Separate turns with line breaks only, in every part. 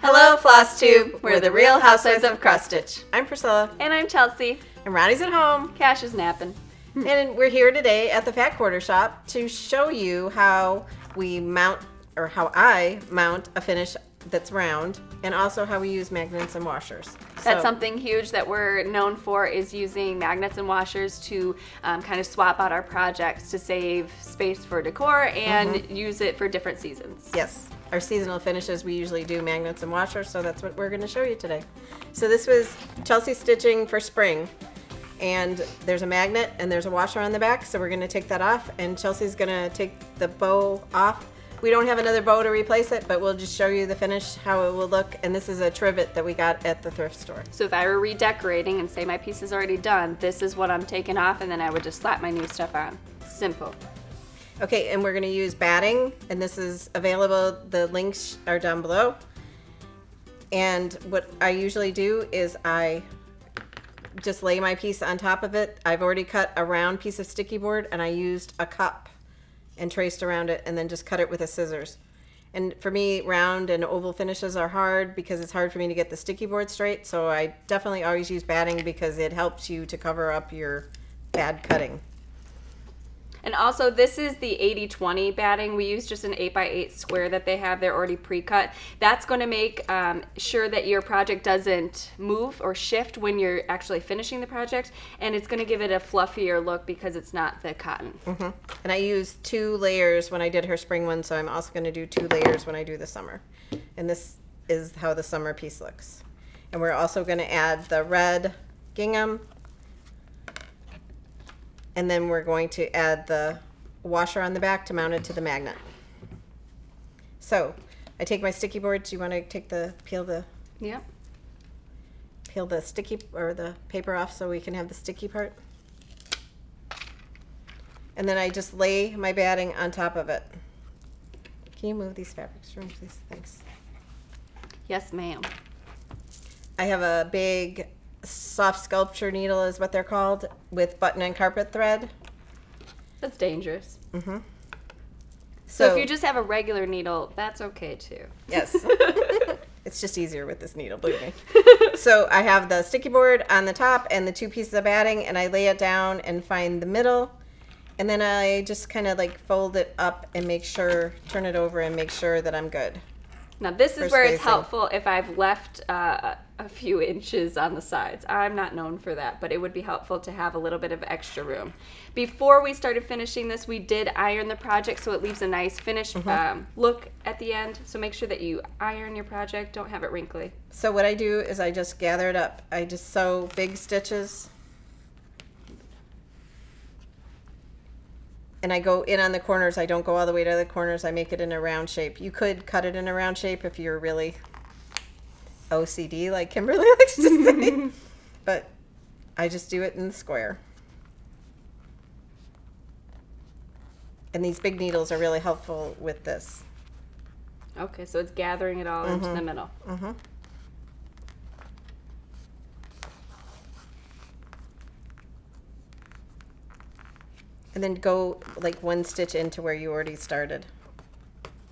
Hello, Floss Tube. We're the Real Housewives of Cross Stitch.
I'm Priscilla.
And I'm Chelsea.
And Ronnie's at home.
Cash is napping.
And we're here today at the Fat Quarter Shop to show you how we mount, or how I mount a finish that's round, and also how we use magnets and washers.
That's something huge that we're known for, is using magnets and washers to kind of swap out our projects to save space for decor and use it for different seasons.
Yes. Our seasonal finishes, we usually do magnets and washers, so that's what we're going to show you today. So this was Chelsea stitching for spring, and there's a magnet and there's a washer on the back, so we're going to take that off, and Chelsea's going to take the bow off. We don't have another bow to replace it, but we'll just show you the finish, how it will look, and this is a trivet that we got at the thrift store.
So if I were redecorating and say my piece is already done, this is what I'm taking off, and then I would just slap my new stuff on. Simple.
Okay, and we're going to use batting, and this is available. The links are down below. And what I usually do is I just lay my piece on top of it. I've already cut a round piece of sticky board, and I used a cup and traced around it, and then just cut it with a scissors. And for me, round and oval finishes are hard because it's hard for me to get the sticky board straight, so I definitely always use batting because it helps you to cover up your bad cutting.
And also, this is the 80-20 batting. We use just an 8x8 square that they have. They're already pre-cut. That's going to make sure that your project doesn't move or shift when you're actually finishing the project, and it's going to give it a fluffier look because it's not the cotton.
And I used 2 layers when I did her spring one, so I'm also going to do 2 layers when I do the summer. And this is how the summer piece looks. And we're also going to add the red gingham. And then we're going to add the washer on the back to mount it to the magnet. So I take my sticky board. Do you want to take peel the sticky or the paper off so we can have the sticky part? And then I just lay my batting on top of it. Can you move these fabrics from please? Thanks.
Yes, ma'am.
I have a big soft sculpture needle is what they're called, with button and carpet thread.
That's dangerous. So if you just have a regular needle, that's okay too.
Yes. It's just easier with this needle, believe me. So I have the sticky board on the top and the 2 pieces of batting, and I lay it down and find the middle, and then I just kind of like fold it up and make sure, turn it over and make sure that I'm good.
Now this is where it's helpful if I've left a few inches on the sides. I'm not known for that, but it would be helpful to have a little bit of extra room. Before we started finishing this, we did iron the project so it leaves a nice finished look at the end. So make sure that you iron your project, don't have it wrinkly.
So what I do is I just gather it up. I just sew big stitches. And I go in on the corners. I don't go all the way to the corners. I make it in a round shape. You could cut it in a round shape if you're really OCD, like Kimberly likes to say. But I just do it in the square. And these big needles are really helpful with this.
Okay, so it's gathering it all into the middle.
And then go like 1 stitch into where you already started.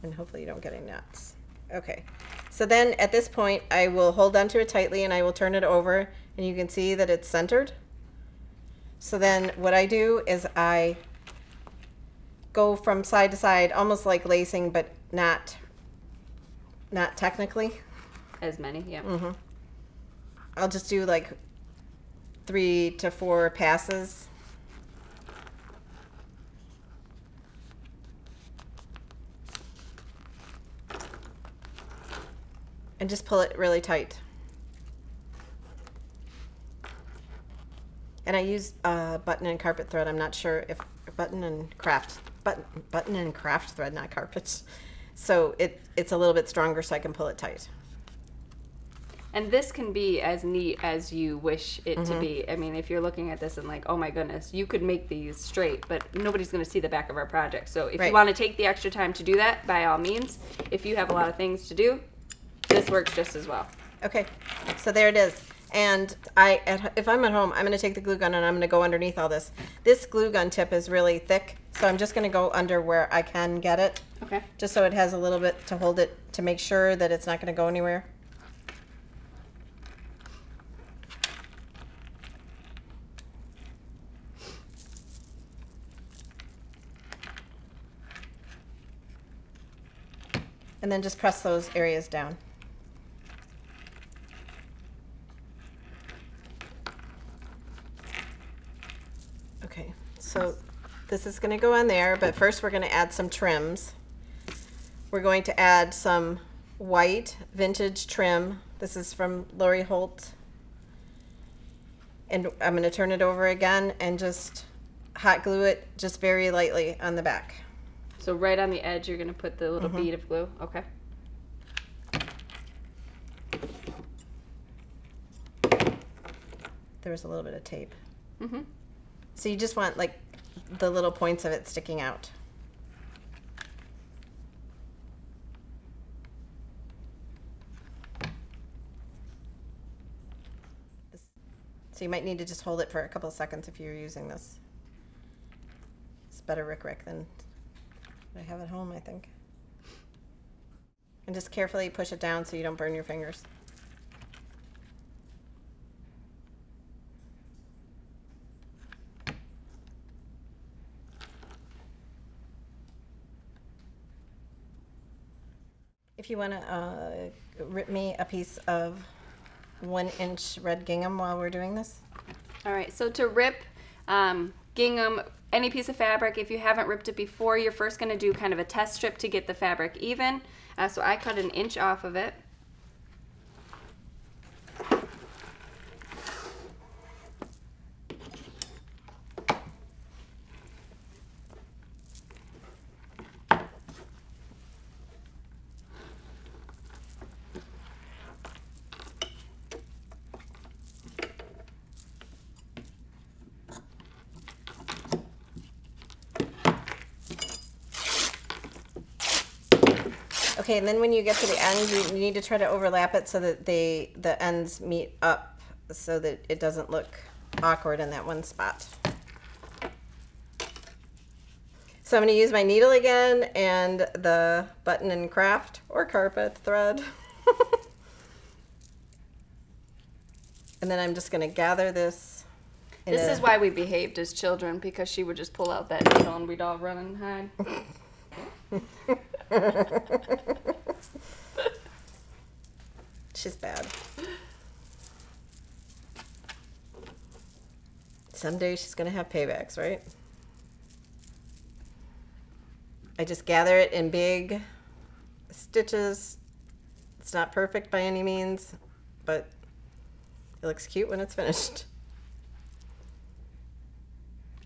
And hopefully you don't get any knots. Okay. So then at this point, I will hold onto it tightly and I will turn it over, and you can see that it's centered. So then what I do is I go from side to side, almost like lacing, but not technically.
As many, yeah.
I'll just do like 3 to 4 passes. And just pull it really tight. And I use button and carpet thread. I'm not sure if button and craft thread, not carpets. So it's a little bit stronger, so I can pull it tight.
And this can be as neat as you wish it to be. I mean, if you're looking at this and like, oh my goodness, you could make these straight, but nobody's going to see the back of our project. So if you want to take the extra time to do that, by all means. If you have a lot of things to do, this works just as well.
Okay, so there it is. And if I'm at home, I'm going to take the glue gun and I'm going to go underneath all this. This glue gun tip is really thick, so I'm just going to go under where I can get it.
Okay.
Just so it has a little bit to hold it, to make sure that it's not going to go anywhere. And then just press those areas down. Okay, so this is going to go on there, but first we're going to add some trims. We're going to add some white vintage trim. This is from Lori Holt. And I'm going to turn it over again and just hot glue it just very lightly on the back.
So right on the edge, you're going to put the little bead of glue. Okay.
There was a little bit of tape. So you just want like the little points of it sticking out. So you might need to just hold it for a couple of seconds if you're using this. It's better Rick than I have at home, I think. And just carefully push it down so you don't burn your fingers. If you want to rip me a piece of 1-inch red gingham while we're doing this.
All right, so to rip gingham, any piece of fabric, if you haven't ripped it before, you're first going to do kind of a test strip to get the fabric even. So I cut 1 inch off of it.
Okay, and then when you get to the end, you need to try to overlap it so that the ends meet up so that it doesn't look awkward in that one spot. So I'm going to use my needle again and the button and craft or carpet thread. And then I'm just going to gather this.
This is why we behaved as children, because she would just pull out that needle and we'd all run and hide.
She's bad. Someday she's going to have paybacks, right? I just gather it in big stitches. It's not perfect by any means, but it looks cute when it's finished.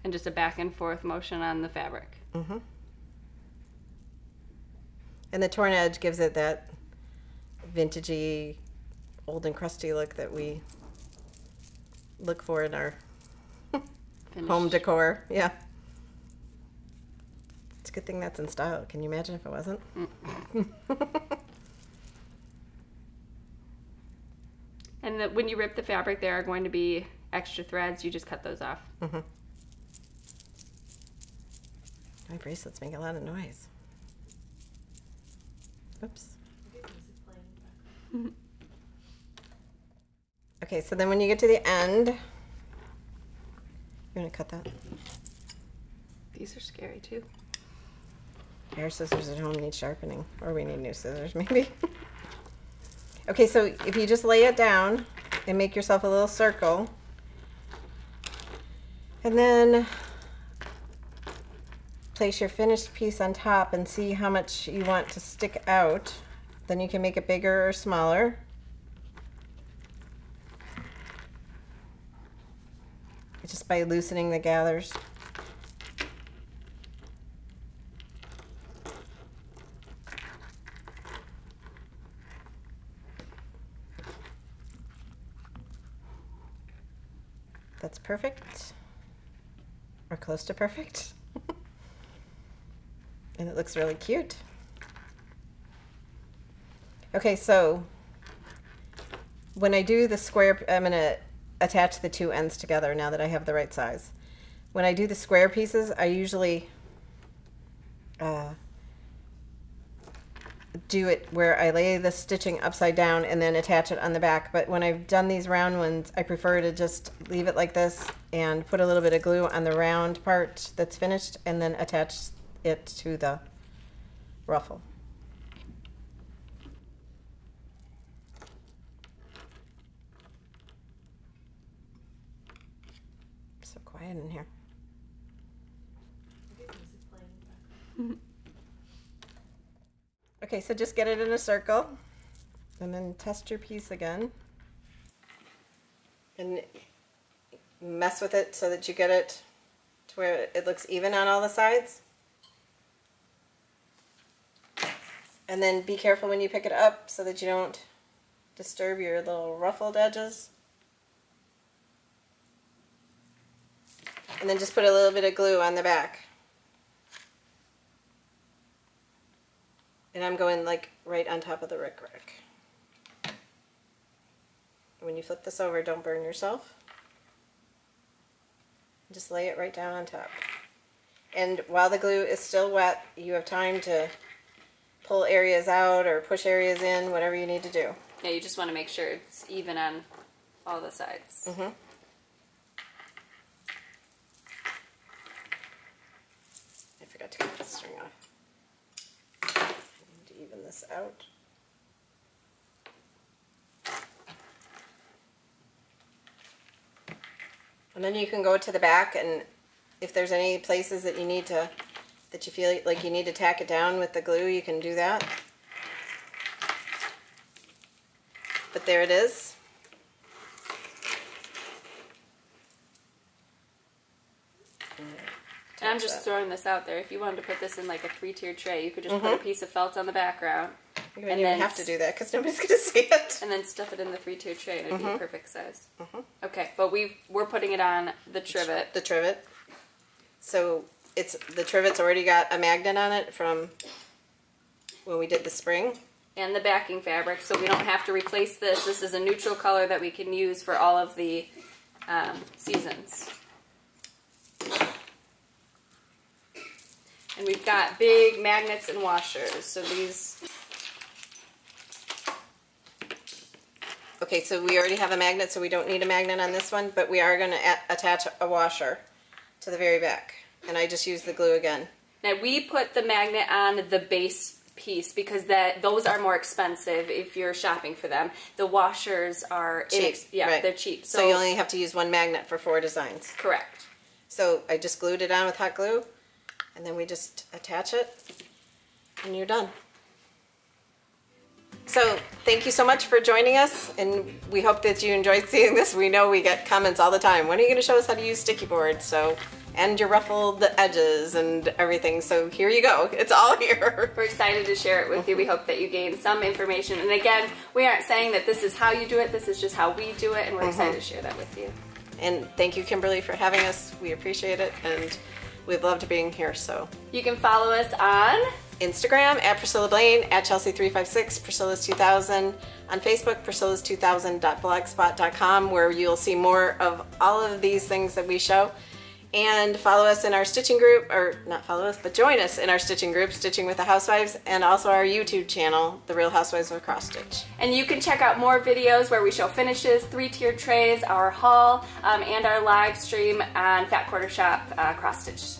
And just a back and forth motion on the fabric.
And the torn edge gives it that vintagey, old and crusty look that we look for in our home decor. Yeah. It's a good thing that's in style. Can you imagine if it wasn't?
And when you rip the fabric, there are going to be extra threads. You just cut those off.
My bracelets make a lot of noise. Oops. Okay, so then when you get to the end, you're going to cut that.
These are scary too.
Our scissors at home need sharpening, or we need new scissors maybe. Okay, so if you just lay it down and make yourself a little circle, and then place your finished piece on top and see how much you want to stick out. Then you can make it bigger or smaller. Just by loosening the gathers. That's perfect, or close to perfect. And it looks really cute. Okay, so when I do the square, I'm going to attach the two ends together now that I have the right size. When I do the square pieces, I usually do it where I lay the stitching upside down and then attach it on the back. But when I've done these round ones, I prefer to just leave it like this and put a little bit of glue on the round part that's finished and then attach it to the ruffle. So quiet in here. Okay, so just get it in a circle and then test your piece again and mess with it so that you get it to where it looks even on all the sides. And then be careful when you pick it up so that you don't disturb your little ruffled edges. And then just put a little bit of glue on the back. And I'm going like right on top of the rickrack. When you flip this over, don't burn yourself. Just lay it right down on top. And while the glue is still wet, you have time to pull areas out or push areas in, whatever you need to do.
Yeah, you just want to make sure it's even on all the sides.
Mm-hmm. I forgot to cut the string off. Even this out. And then you can go to the back, and if there's any places that you need to, that you feel like you need to tack it down with the glue, you can do that. But there it is.
And I'm just throwing this out there. If you wanted to put this in like a 3-tiered tray, you could just put a piece of felt on the background.
You don't even have to do that because nobody's going to see it.
And then stuff it in the 3-tiered tray and it would be a perfect size. Okay, but we're putting it on the trivet.
The trivet. So the trivet's already got a magnet on it from when we did the spring.
And the backing fabric, so we don't have to replace this. This is a neutral color that we can use for all of the seasons. And we've got big magnets and washers. So these...
Okay, so we already have a magnet, so we don't need a magnet on this one, but we are going to attach a washer to the very back. And I just use the glue again.
Now we put the magnet on the base piece because those are more expensive if you're shopping for them. The washers are
cheap.
Yeah,
right.
They're cheap.
So you only have to use one magnet for 4 designs.
Correct.
So I just glued it on with hot glue. And then we just attach it, and you're done. So thank you so much for joining us, and we hope that you enjoyed seeing this. We know we get comments all the time. When are you going to show us how to use sticky boards? And your ruffled edges and everything. So here you go. It's all here.
We're excited to share it with you. We hope that you gain some information. And again, we aren't saying that this is how you do it. This is just how we do it, and we're excited to share that with you.
And thank you, Kimberly, for having us. We appreciate it, and we've loved being here. So
you can follow us on
Instagram at Priscilla Blaine, at Chelsea356, Priscilla's2000, on Facebook, Priscilla's2000.blogspot.com, where you'll see more of all of these things that we show. And follow us in our stitching group, or not follow us, but join us in our stitching group, Stitching with the Housewives, and also our YouTube channel, The Real Housewives of Cross Stitch.
And you can check out more videos where we show finishes, 3-tiered trays, our haul, and our live stream on Fat Quarter Shop Cross Stitch.